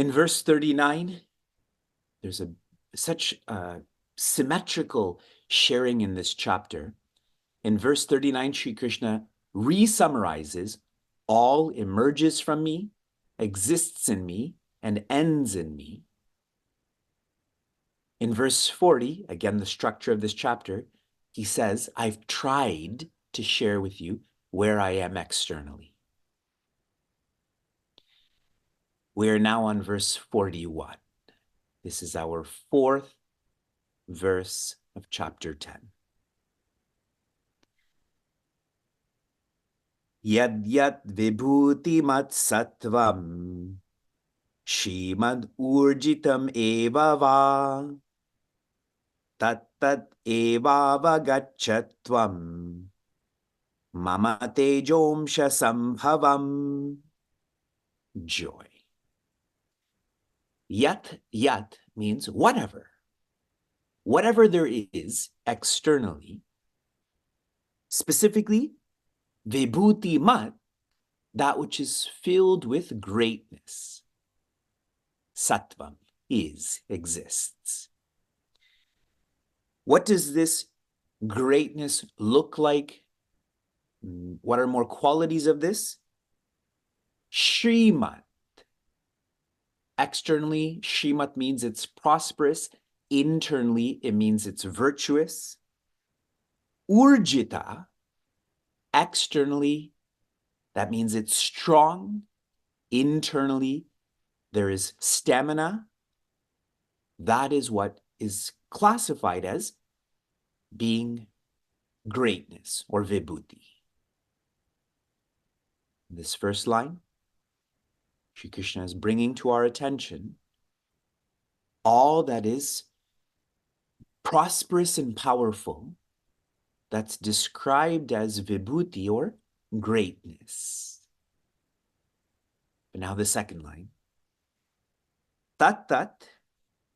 In verse 39, there's such symmetrical sharing in this chapter. In verse 39, Shri Krishna re-summarizes, all emerges from me, exists in me, and ends in me. In verse 40, again, the structure of this chapter, he says, I've tried to share with you where I am externally. We're now on verse 41. This is our fourth verse of chapter 10. Yad yat vibhuti mat sattvam shrimad urjitam eva va tat tat eva vagachatvam mama tejomsha sambhavam. Joy. Yat yat means whatever. Whatever there is externally, specifically vibhuti mat, that which is filled with greatness. Sattvam is, exists. What does this greatness look like? What are more qualities of this? Shrimat. Externally, Shrimat means it's prosperous. Internally, it means it's virtuous. Urjita, externally, that means it's strong. Internally, there is stamina. That is what is classified as being greatness or vibhuti. This first line, Shri Krishna is bringing to our attention all that is prosperous and powerful, that's described as vibhuti or greatness. But now the second line. Tat tat,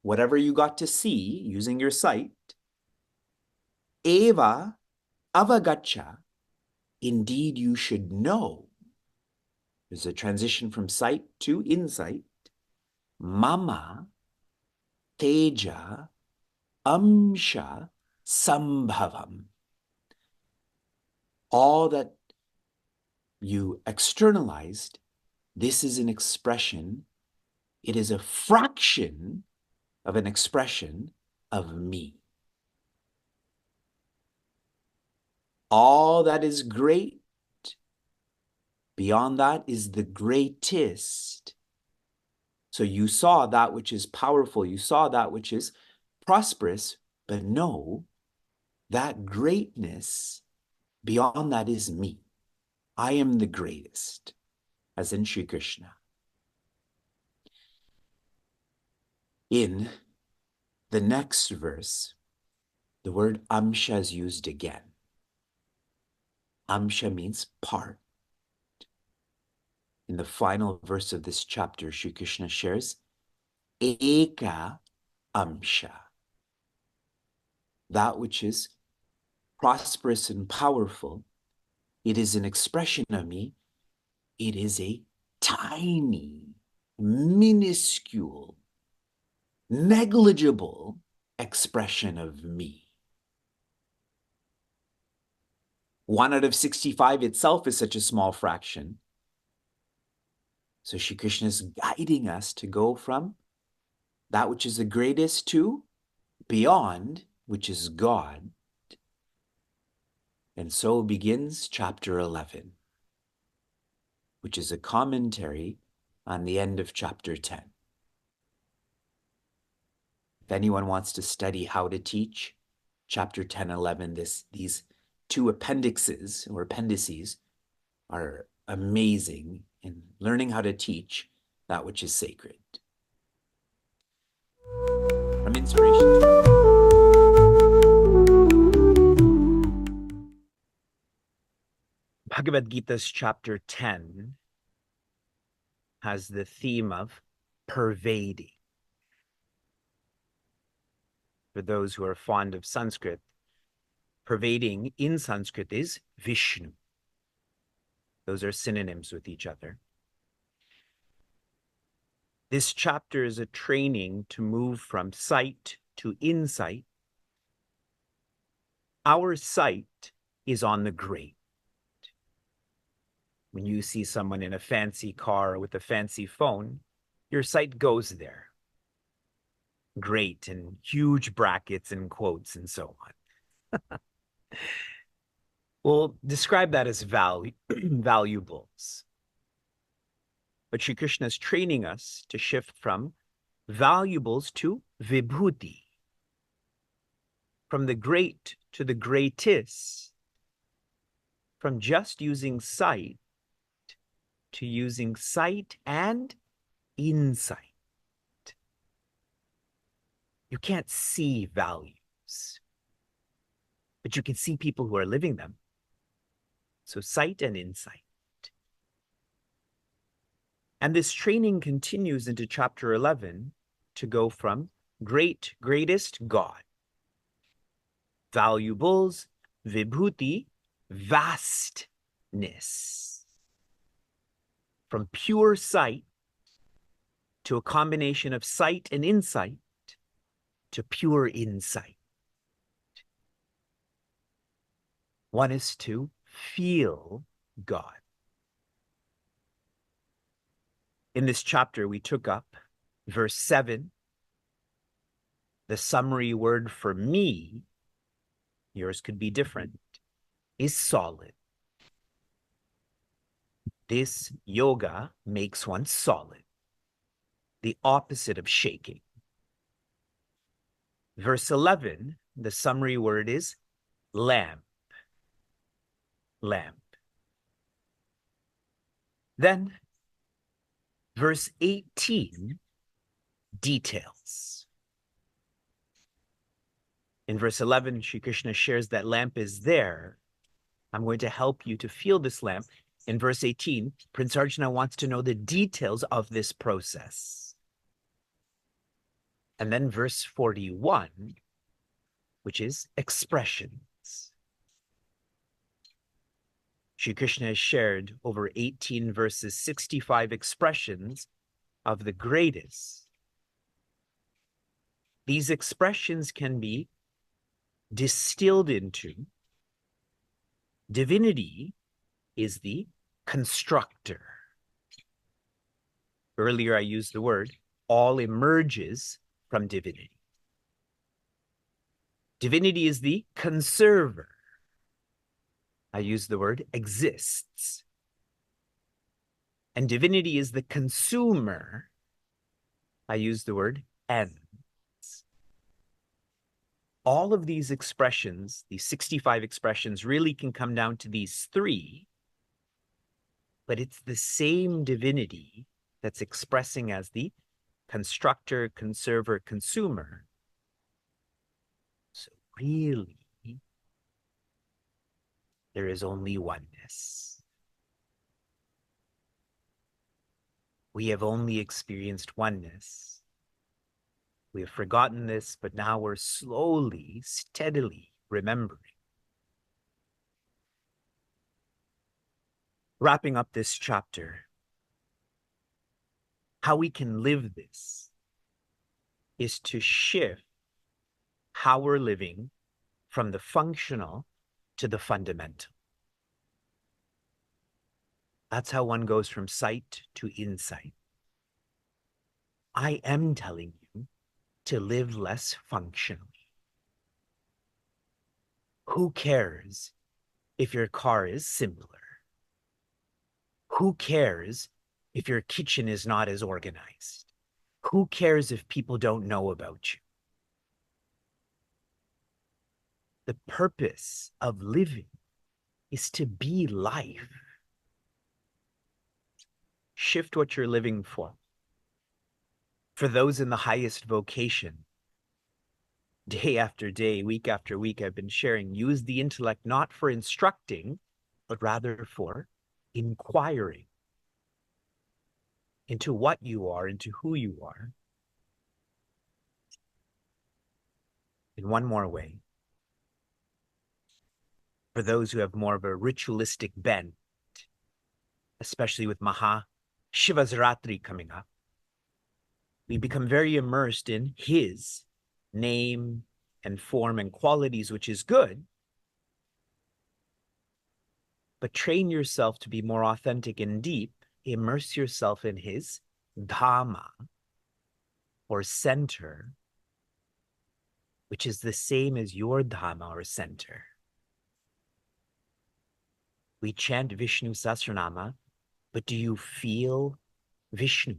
whatever you got to see using your sight, eva avagacha, indeed you should know. There's a transition from sight to insight. Mama teja amsha sambhavam. All that you externalized, this is an expression, it is a fraction of an expression of me. All that is great, beyond that is the greatest. So you saw that which is powerful, you saw that which is prosperous, but no, that greatness beyond that is me. I am the greatest, as in Shri Krishna. In the next verse, the word amsha is used again. Amsha means part. In the final verse of this chapter, Shri Krishna shares eka amsha. That which is prosperous and powerful, it is an expression of me. It is a tiny, minuscule, negligible expression of me. 1 out of 65 itself is such a small fraction. So Shri Krishna is guiding us to go from that which is the greatest to beyond, which is God. And so begins chapter 11, which is a commentary on the end of chapter 10. If anyone wants to study how to teach chapter 10, 11, these two appendices or appendices are amazing in learning how to teach that which is sacred. From inspiration. Bhagavad Gita's chapter 10 has the theme of pervading. For those who are fond of Sanskrit, pervading in Sanskrit is Vishnu. Those are synonyms with each other. This chapter is a training to move from sight to insight. Our sight is on the great. When you see someone in a fancy car with a fancy phone, your sight goes there. Great, and huge brackets and quotes and so on. We'll describe that as valuables. But Shri Krishna is training us to shift from valuables to vibhuti, from the great to the greatest, from just using sight to using sight and insight. You can't see values, but you can see people who are living them. So sight and insight. And this training continues into chapter 11 to go from greatest, God. Valuables, vibhuti, vastness. From pure sight to a combination of sight and insight to pure insight. One is to feel God. In this chapter, we took up verse 7. The summary word for me, yours could be different, is solid. This yoga makes one solid, the opposite of shaking. Verse 11, the summary word is lamp. Lamp. Then, verse 18, details. In verse 11, Shri Krishna shares that lamp is there. I'm going to help you to feel this lamp. In verse 18, Prince Arjuna wants to know the details of this process. And then verse 41, which is expressions. Shri Krishna has shared over 18 verses, 65 expressions of the greatest. These expressions can be distilled into divinity is the constructor. Earlier I used the word all emerges from divinity. Divinity is the conserver. I use the word exists. And divinity is the consumer. I use the word ends. All of these expressions, these 65 expressions, really can come down to these three, but it's the same divinity that's expressing as the constructor, conserver, consumer. So really, there is only oneness. We have only experienced oneness. We have forgotten this, but now we're slowly, steadily remembering. Wrapping up this chapter, how we can live this is to shift how we're living from the functional to the fundamental. That's how one goes from sight to insight. I am telling you to live less functionally. Who cares if your car is simpler? Who cares if your kitchen is not as organized? Who cares if people don't know about you? The purpose of living is to be life. Shift what you're living for. For those in the highest vocation, day after day, week after week, I've been sharing, use the intellect not for instructing, but rather for inquiring into what you are, into who you are. In one more way, for those who have more of a ritualistic bent, especially with Maha Shivasratri coming up, We become very immersed in his name and form and qualities, which is good. But train yourself to be more authentic and deep. Immerse yourself in his Dhamma, or center, which is the same as your Dhamma or center. We chant Vishnu Sahasranama, but do you feel Vishnu?